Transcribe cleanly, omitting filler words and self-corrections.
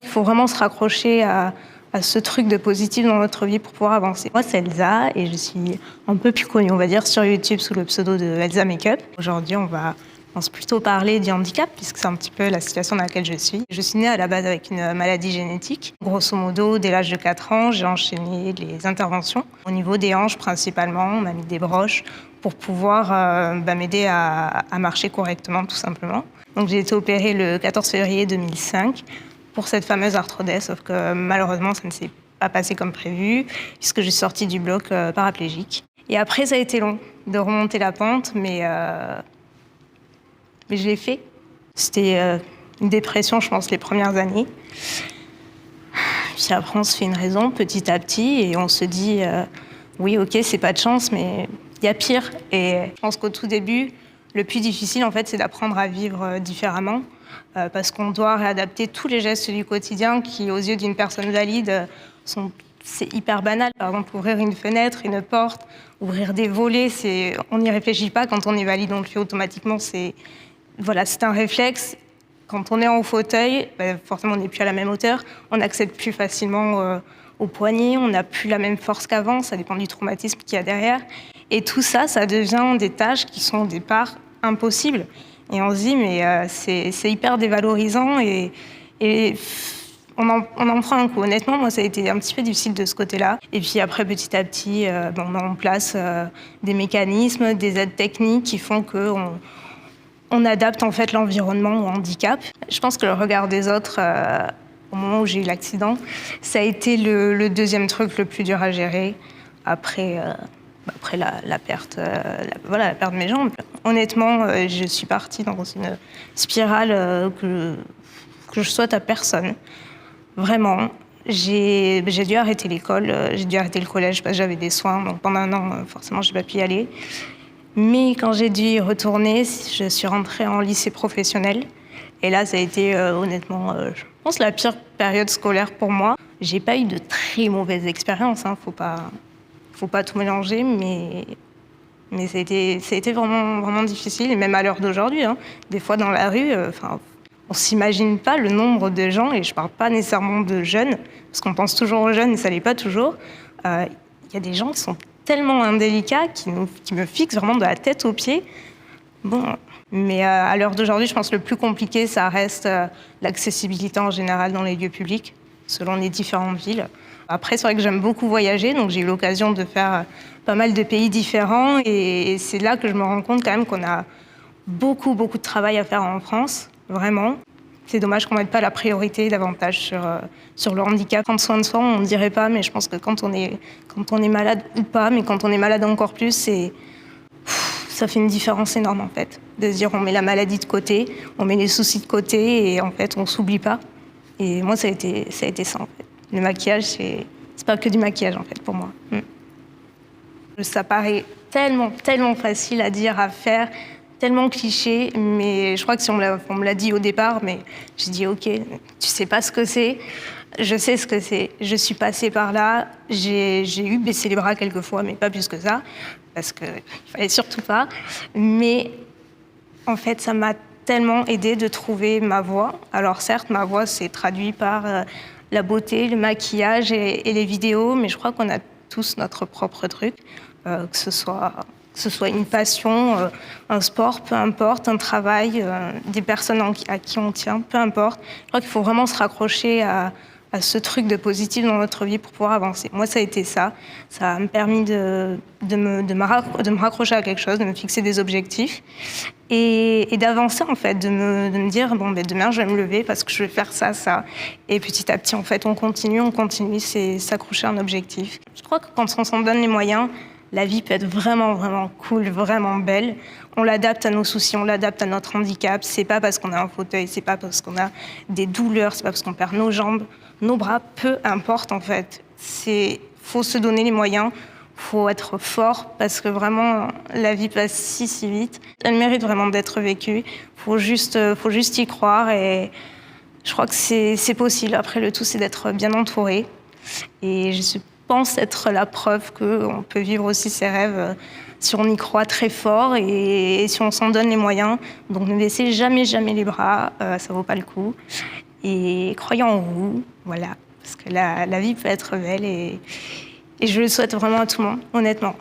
Il faut vraiment se raccrocher à ce truc de positif dans notre vie pour pouvoir avancer. Moi, c'est Elsa et je suis un peu plus connue, on va dire, sur YouTube sous le pseudo de Elsa Makeup. Aujourd'hui, on va plutôt parler du handicap, puisque c'est un petit peu la situation dans laquelle je suis. Je suis née à la base avec une maladie génétique. Grosso modo, dès l'âge de 4 ans, j'ai enchaîné les interventions. Au niveau des hanches, principalement, on m'a mis des broches pour pouvoir m'aider à marcher correctement, tout simplement. Donc j'ai été opérée le 14 février 2005 pour cette fameuse arthrodèse, sauf que malheureusement, ça ne s'est pas passé comme prévu, puisque je suis sortie du bloc paraplégique. Et après, ça a été long de remonter la pente, mais je l'ai fait. C'était une dépression, je pense, les premières années. Puis après, on se fait une raison petit à petit et on se dit oui, ok, c'est pas de chance, mais il y a pire. Et je pense qu'au tout début, le plus difficile, en fait, c'est d'apprendre à vivre différemment parce qu'on doit réadapter tous les gestes du quotidien qui, aux yeux d'une personne valide, c'est hyper banal. Par exemple, ouvrir une fenêtre, une porte, ouvrir des volets, on n'y réfléchit pas quand on est valide, on le fait automatiquement. C'est un réflexe. Quand on est en fauteuil, forcément, on n'est plus à la même hauteur. On accède plus facilement au poignet. On n'a plus la même force qu'avant. Ça dépend du traumatisme qu'il y a derrière. Et tout ça, ça devient des tâches qui sont au départ impossibles. Et on se dit, mais c'est hyper dévalorisant et on en prend un coup. Honnêtement, moi, ça a été un petit peu difficile de ce côté-là. Et puis après, petit à petit, on met en place des mécanismes, des aides techniques qui font qu'on adapte en fait l'environnement au handicap. Je pense que le regard des autres, au moment où j'ai eu l'accident, ça a été le deuxième truc le plus dur à gérer après la perte de mes jambes. Honnêtement, je suis partie dans une spirale que je souhaite à personne. Vraiment. J'ai dû arrêter l'école, j'ai dû arrêter le collège parce que j'avais des soins. Donc pendant un an, forcément, je n'ai pas pu y aller. Mais quand j'ai dû y retourner, je suis rentrée en lycée professionnel. Et là, ça a été honnêtement, je pense, la pire période scolaire pour moi. J'ai pas eu de très mauvaises expériences, hein, faut pas tout mélanger, mais ça a été vraiment difficile. Et même à l'heure d'aujourd'hui, hein, des fois dans la rue, on s'imagine pas le nombre de gens, et je parle pas nécessairement de jeunes, parce qu'on pense toujours aux jeunes et ça l'est pas toujours. Il y a des gens qui sont tellement indélicats, qui me fixent vraiment de la tête aux pieds. Bon, mais à l'heure d'aujourd'hui, je pense que le plus compliqué, ça reste l'accessibilité en général dans les lieux publics, selon les différentes villes. Après, c'est vrai que j'aime beaucoup voyager, donc j'ai eu l'occasion de faire pas mal de pays différents, et c'est là que je me rends compte quand même qu'on a beaucoup de travail à faire en France, vraiment. C'est dommage qu'on ne mette pas la priorité davantage sur le handicap. Prendre soin de soi, on ne dirait pas, mais je pense que quand on est malade ou pas, mais quand on est malade encore plus, ça fait une différence énorme en fait. De se dire on met la maladie de côté, on met les soucis de côté et en fait on s'oublie pas. Et moi ça a été ça en fait. Le maquillage, c'est pas que du maquillage en fait pour moi. Ça paraît tellement facile à dire, à faire, tellement cliché, mais je crois que si on me l'a dit au départ, mais j'ai dit ok, tu sais pas ce que c'est, je sais ce que c'est, je suis passée par là, j'ai eu baissé les bras quelques fois, mais pas plus que ça, parce qu'il fallait surtout pas, mais en fait ça m'a tellement aidée de trouver ma voix. Alors certes, ma voix s'est traduite par la beauté, le maquillage et les vidéos, mais je crois qu'on a tous notre propre truc, que ce soit une passion, un sport, peu importe, un travail, des personnes à qui on tient, peu importe. Je crois qu'il faut vraiment se raccrocher à ce truc de positif dans notre vie pour pouvoir avancer. Moi, ça a été ça. Ça m'a permis de me raccrocher à quelque chose, de me fixer des objectifs et d'avancer, en fait, de me dire, bon, ben, demain, je vais me lever parce que je vais faire ça. Et petit à petit, en fait, on continue, c'est s'accrocher à un objectif. Je crois que quand on s'en donne les moyens, la vie peut être vraiment cool, vraiment belle. On l'adapte à nos soucis, on l'adapte à notre handicap. C'est pas parce qu'on a un fauteuil, c'est pas parce qu'on a des douleurs, c'est pas parce qu'on perd nos jambes, nos bras, peu importe en fait. Faut se donner les moyens, faut être fort parce que vraiment la vie passe si vite. Elle mérite vraiment d'être vécue. Faut juste y croire et je crois que c'est possible. Après le tout c'est d'être bien entouré et je pense être la preuve qu'on peut vivre aussi ses rêves si on y croit très fort et si on s'en donne les moyens. Donc ne baissez jamais les bras, ça vaut pas le coup. et croyez en vous, voilà. Parce que la vie peut être belle et je le souhaite vraiment à tout le monde, honnêtement.